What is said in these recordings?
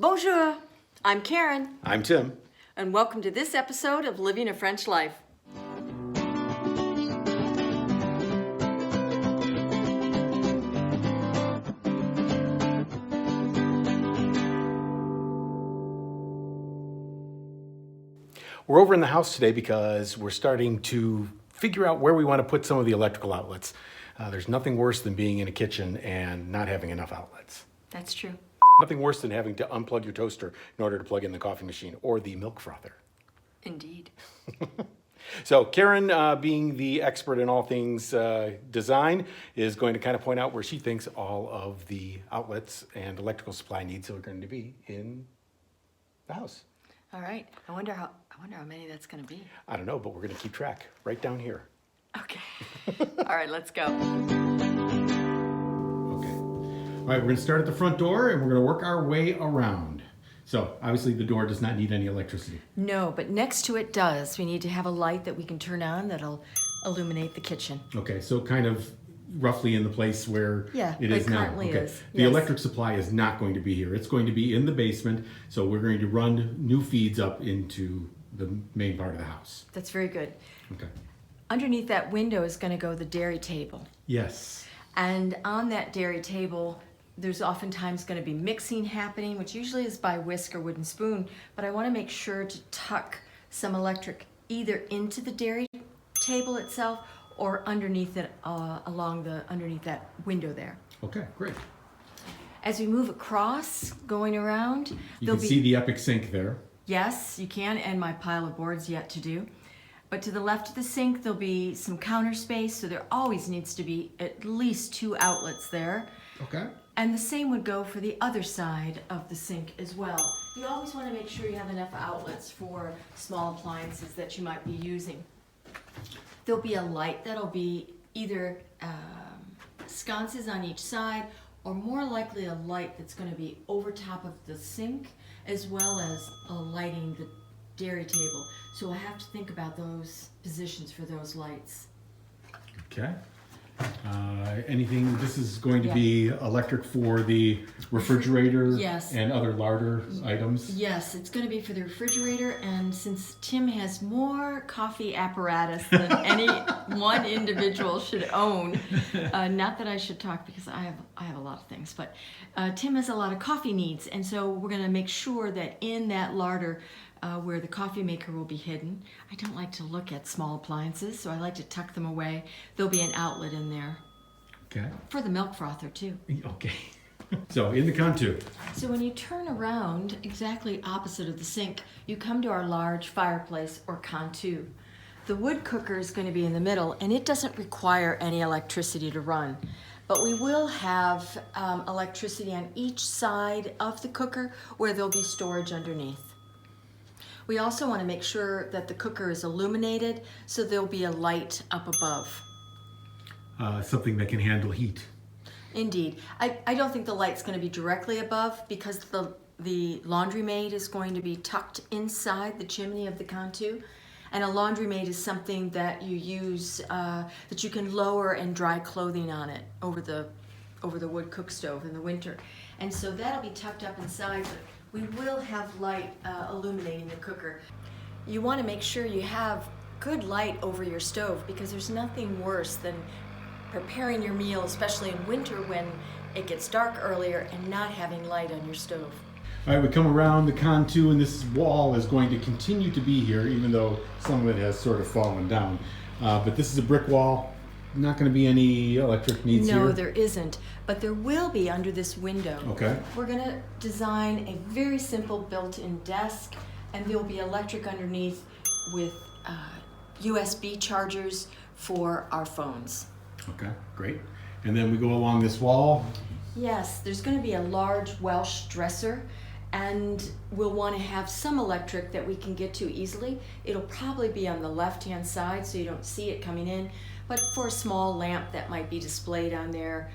Bonjour, I'm Karen, I'm Tim. and welcome to this episode of Living a French Life. We're over in the house today because we're starting to figure out where we want to put some of the electrical outlets. There's nothing worse than being in a kitchen and not having enough outlets. That's true. Nothing worse than having to unplug your toaster in order to plug in the coffee machine or the milk frother. Indeed. So Karen, being the expert in all things design, is going to kind of point out where she thinks all of the outlets and electrical supply needs are going to be in the house. All right. I wonder how many that's going to be. I don't know, but we're going to keep track right down here. Okay. All right, let's go. Okay. All right, we're going to start at the front door and we're going to work our way around. So obviously the door does not need any electricity. No, but next to it does. We need to have a light that we can turn on that'll illuminate the kitchen. Okay, so kind of roughly in the place where it is now. Currently Okay. is. The Yes. electric supply is not going to be here. It's going to be in the basement. So we're going to run new feeds up into the main part of the house. That's very good. Okay. Underneath that window is going to go the dairy table. Yes. And on that dairy table, there's oftentimes going to be mixing happening, which usually is by whisk or wooden spoon, but I want to make sure to tuck some electric either into the dairy table itself or underneath it, underneath that window there. Okay, great. As we move across, going around, You can see the epic sink there. Yes, you can, and my pile of boards yet to do. But to the left of the sink, there'll be some counter space, so there always needs to be at least 2 outlets there. Okay. And the same would go for the other side of the sink as well. You always want to make sure you have enough outlets for small appliances that you might be using. There'll be a light that'll be either sconces on each side, or more likely a light that's going to be over top of the sink, as well as lighting the dairy table. So we'll have to think about those positions for those lights. Okay. This is going to be electric for the refrigerator Yes. and other larder items? Yes, it's going to be for the refrigerator, and since Tim has more coffee apparatus than any one individual should own, not that I should talk because I have a lot of things, but Tim has a lot of coffee needs, and so we're going to make sure that in that larder where the coffee maker will be hidden. I don't like to look at small appliances, so I like to tuck them away. There'll be an outlet in there. Okay. For the milk frother, too. Okay. So in the contour. So when you turn around exactly opposite of the sink, you come to our large fireplace or cantu. The wood cooker is going to be in the middle, and it doesn't require any electricity to run. But we will have electricity on each side of the cooker where there'll be storage underneath. We also want to make sure that the cooker is illuminated, so there'll be a light up above. Something that can handle heat. Indeed. I don't think the light's going to be directly above because the laundry maid is going to be tucked inside the chimney of the cantu. And a laundry maid is something that you use, that you can lower and dry clothing on it over the wood cook stove in the winter. And so that'll be tucked up inside, but we will have light illuminating the cooker. You want to make sure you have good light over your stove because there's nothing worse than preparing your meal, especially in winter when it gets dark earlier, and not having light on your stove. All right, we come around the cantu, and this wall is going to continue to be here, even though some of it has sort of fallen down. But this is a brick wall. Not going to be any electric needs here? No, there isn't, but there will be under this window. Okay. We're going to design a very simple built-in desk, and there'll be electric underneath with USB chargers for our phones. Okay, great. And then we go along this wall. Yes, there's going to be a large Welsh dresser, and we'll want to have some electric that we can get to easily. It'll probably be on the left-hand side so you don't see it coming in, but for a small lamp that might be displayed on there,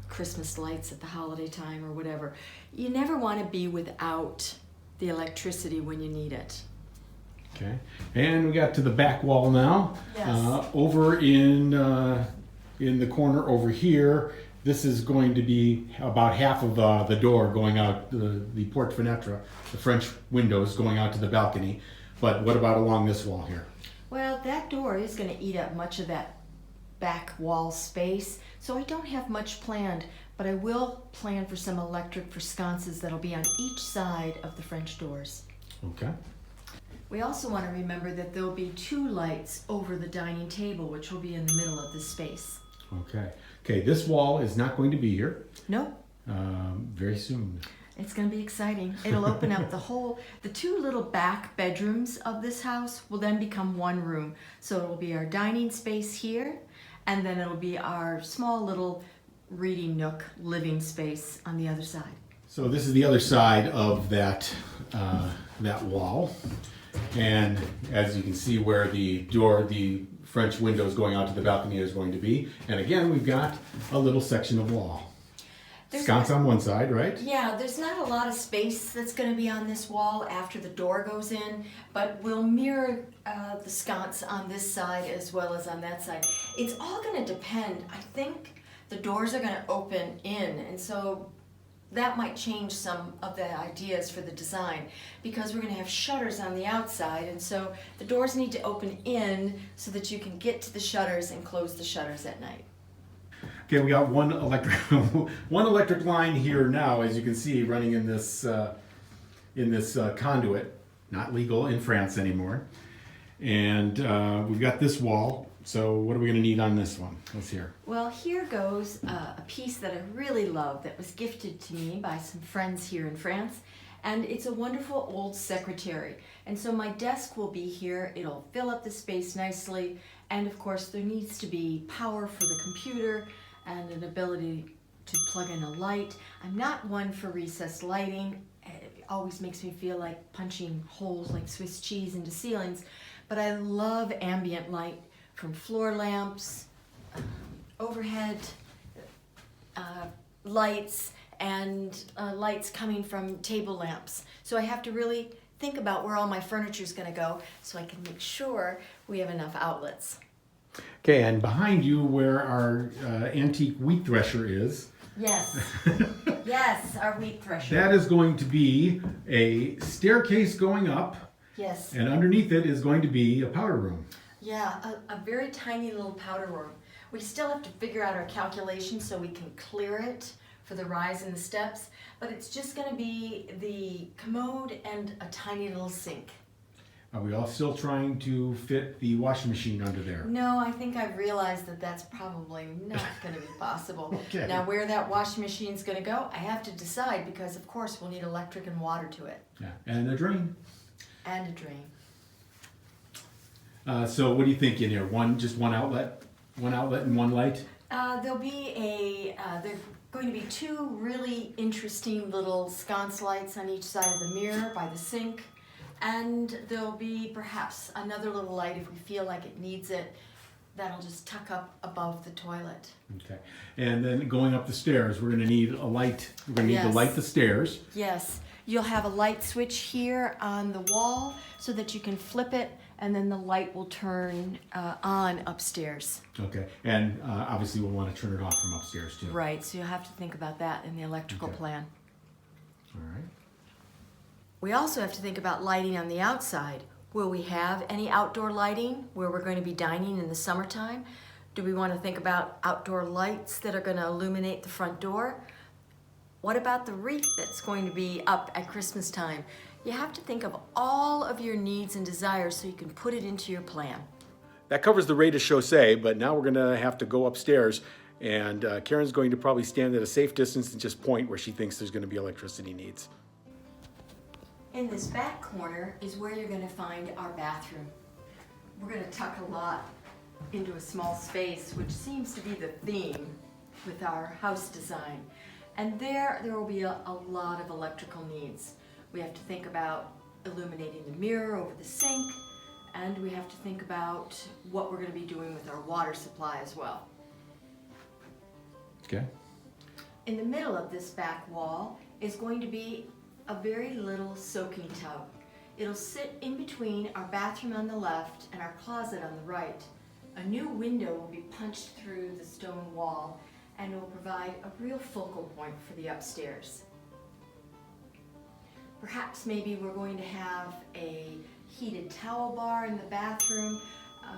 Christmas lights at the holiday time or whatever. You never want to be without the electricity when you need it. Okay, and we got to the back wall now. Yes. Over in the corner over here, this is going to be about half of the door going out, the porte fenêtre, the French windows going out to the balcony. But what about along this wall here? Well, that door is going to eat up much of that back wall space, so I don't have much planned, but I will plan for some electric for sconces that'll be on each side of the French doors. Okay. We also want to remember that there'll be 2 lights over the dining table, which will be in the middle of the space. Okay. Okay, this wall is not going to be here Nope. very soon. It's going to be exciting. It'll open up the 2 little back bedrooms of this house will then become 1 room. So it'll be our dining space here, and then it'll be our small little reading nook living space on the other side. So this is the other side of that that wall, and as you can see where the door, the French windows going out to the balcony is going to be, and again we've got a little section of wall. Sconce on one side, right? Yeah, there's not a lot of space that's going to be on this wall after the door goes in, but we'll mirror the sconce on this side as well as on that side. It's all going to depend. I think the doors are going to open in, and so that might change some of the ideas for the design, because we're going to have shutters on the outside, and so the doors need to open in so that you can get to the shutters and close the shutters at night. Okay, we got one electric line here now, as you can see, running in this conduit, not legal in France anymore. And we've got this wall. So what are we going to need on this one? Let's hear. Well, here goes a piece that I really love that was gifted to me by some friends here in France. And it's a wonderful old secretary. And so my desk will be here. It'll fill up the space nicely. And of course, there needs to be power for the computer and an ability to plug in a light. I'm not one for recessed lighting. It always makes me feel like punching holes like Swiss cheese into ceilings. But I love ambient light from floor lamps, overhead lights, and lights coming from table lamps. So I have to really think about where all my furniture is going to go so I can make sure we have enough outlets. Okay, and behind you where our antique wheat thresher is. Yes, yes, our wheat thresher. That is going to be a staircase going up. Yes. And underneath it is going to be a powder room. Yeah, a very tiny little powder room. We still have to figure out our calculations so we can clear it for the rise in the steps, but it's just going to be the commode and a tiny little sink. Are we all still trying to fit the washing machine under there? No, I think I've realized that that's probably not going to be possible. Okay. Now, where that washing machine's going to go, I have to decide, because of course we'll need electric and water to it. Yeah, and a drain. And a drain. So what do you think in here? Just one outlet and one light? There'll be there are going to be 2 really interesting little sconce lights on each side of the mirror by the sink. And there'll be perhaps another little light if we feel like it needs it. That'll just tuck up above the toilet. Okay. And then going up the stairs, we're going to need a light. We're going to need to light the stairs. Yes. You'll have a light switch here on the wall so that you can flip it, and then the light will turn on upstairs. Okay. And obviously we'll want to turn it off from upstairs too. Right. So you'll have to think about that in the electrical plan. All right. We also have to think about lighting on the outside. Will we have any outdoor lighting where we're going to be dining in the summertime? Do we want to think about outdoor lights that are going to illuminate the front door? What about the wreath that's going to be up at Christmas time? You have to think of all of your needs and desires so you can put it into your plan. That covers the rez-de-chaussee, but now we're going to have to go upstairs, and Karen's going to probably stand at a safe distance and just point where she thinks there's going to be electricity needs. In this back corner is where you're going to find our bathroom. We're going to tuck a lot into a small space, which seems to be the theme with our house design. And there will be a lot of electrical needs. We have to think about illuminating the mirror over the sink, and we have to think about what we're going to be doing with our water supply as well. Okay. In the middle of this back wall is going to be a very little soaking tub. It'll sit in between our bathroom on the left and our closet on the right. A new window will be punched through the stone wall, and will provide a real focal point for the upstairs. Perhaps maybe we're going to have a heated towel bar in the bathroom.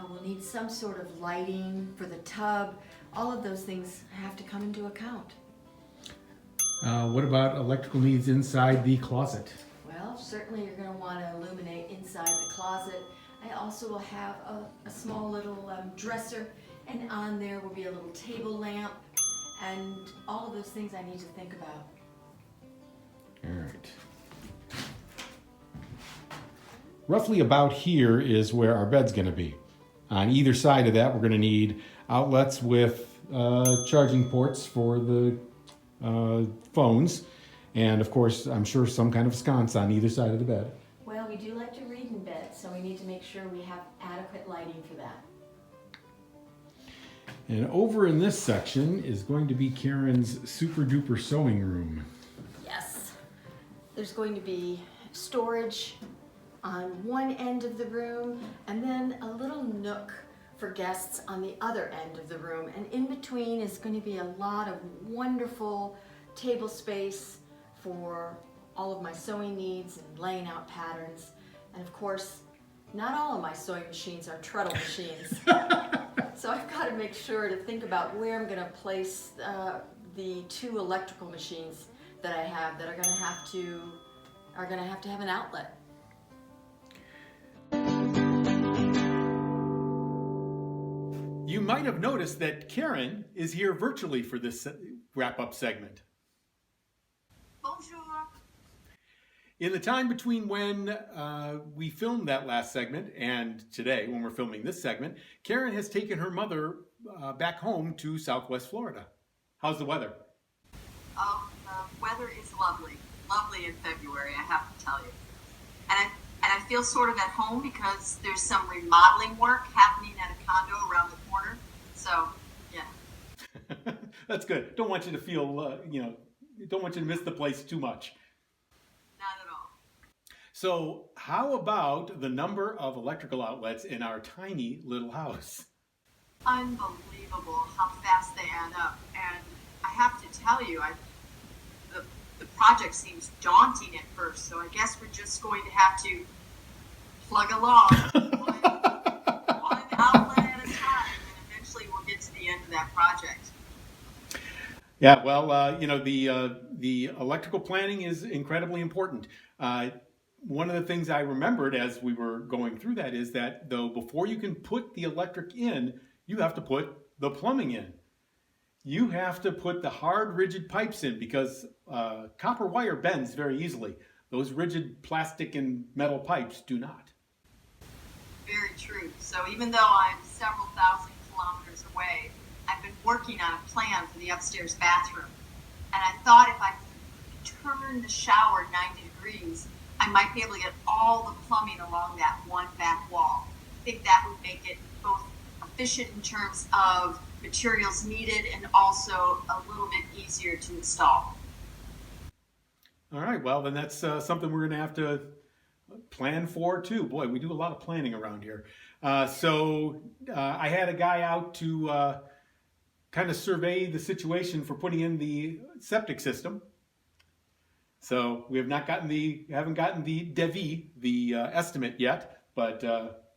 We'll need some sort of lighting for the tub. All of those things have to come into account. What about electrical needs inside the closet? Well, certainly you're going to want to illuminate inside the closet. I also will have a small little dresser, and on there will be a little table lamp, and all of those things I need to think about. All right. Roughly about here is where our bed's going to be. On either side of that, we're going to need outlets with charging ports for the phones, and of course, I'm sure some kind of sconce on either side of the bed. Well, we do like to read in bed, so we need to make sure we have adequate lighting for that. And over in this section is going to be Karen's super duper sewing room. Yes. There's going to be storage on one end of the room, and then a little nook for guests on the other end of the room. And in between is going to be a lot of wonderful table space for all of my sewing needs and laying out patterns. And of course, not all of my sewing machines are treadle machines. So I've got to make sure to think about where I'm going to place the two electrical machines that I have that are going to have to have an outlet. You might have noticed that Karen is here virtually for this wrap-up segment. Bonjour. In the time between when we filmed that last segment and today, when we're filming this segment, Karen has taken her mother back home to Southwest Florida. How's the weather? The weather is lovely. Lovely in February, I have to tell you. And I feel sort of at home because there's some remodeling work happening at a condo around the corner. So, yeah. That's good. Don't want you to feel, don't want you to miss the place too much. Not at all. So how about the number of electrical outlets in our tiny little house? Unbelievable how fast they add up. And I have to tell you, the project seems daunting at first. So I guess we're just going to have to plug along one outlet at a time. And eventually we'll get to the end of that project. Yeah, well, the electrical planning is incredibly important. One of the things I remembered as we were going through that is that, though, before you can put the electric in, you have to put the plumbing in. You have to put the hard, rigid pipes in because copper wire bends very easily. Those rigid plastic and metal pipes do not. Very true. So even though I'm several thousand kilometers away, I've been working on a plan for the upstairs bathroom. And I thought if I turn the shower 90 degrees, I might be able to get all the plumbing along that one back wall. I think that would make it both efficient in terms of materials needed and also a little bit easier to install. All right, well, then that's something we're going to have to plan for too. Boy, we do a lot of planning around here. So I had a guy out to kind of survey the situation for putting in the septic system. So we haven't gotten the devis, the estimate yet, but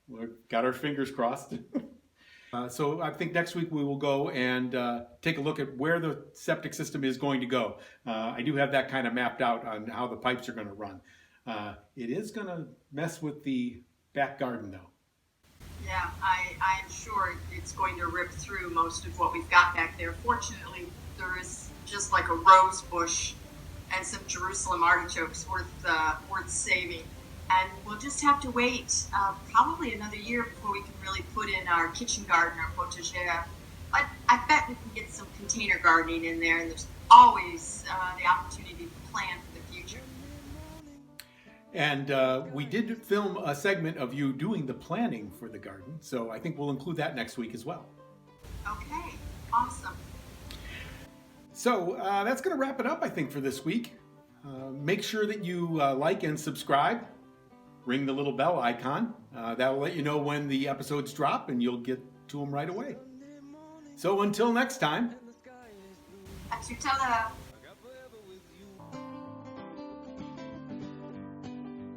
we've got our fingers crossed. So I think next week we will go and take a look at where the septic system is going to go. I do have that kind of mapped out on how the pipes are going to run. It is going to mess with the back garden though. Yeah, I am sure it's going to rip through most of what we've got back there. Fortunately, there is just like a rose bush and some Jerusalem artichokes worth saving. And we'll just have to wait probably another year before we can really put in our kitchen garden, our potager. But I bet we can get some container gardening in there, and there's always the opportunity to plan for the future. And we did film a segment of you doing the planning for the garden, so I think we'll include that next week as well. Okay, awesome. So that's going to wrap it up, I think, for this week. Make sure that you like and subscribe. Ring the little bell icon. That'll let you know when the episodes drop, and you'll get to them right away. So until next time, À tout à l'heure.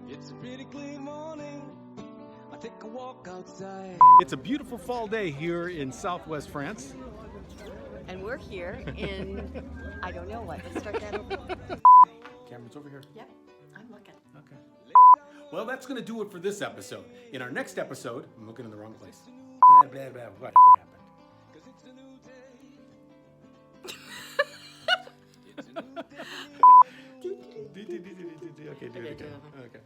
It's a pretty clean morning. I take a walk outside. It's a beautiful fall day here in southwest France. And we're here in, I don't know what. Let's start that over. Cameron's over here. Yep, I'm looking. Okay. Well, that's going to do it for this episode. In our next episode, I'm looking in the wrong place. Blah, blah, blah, whatever happened. Okay, do it again. Okay.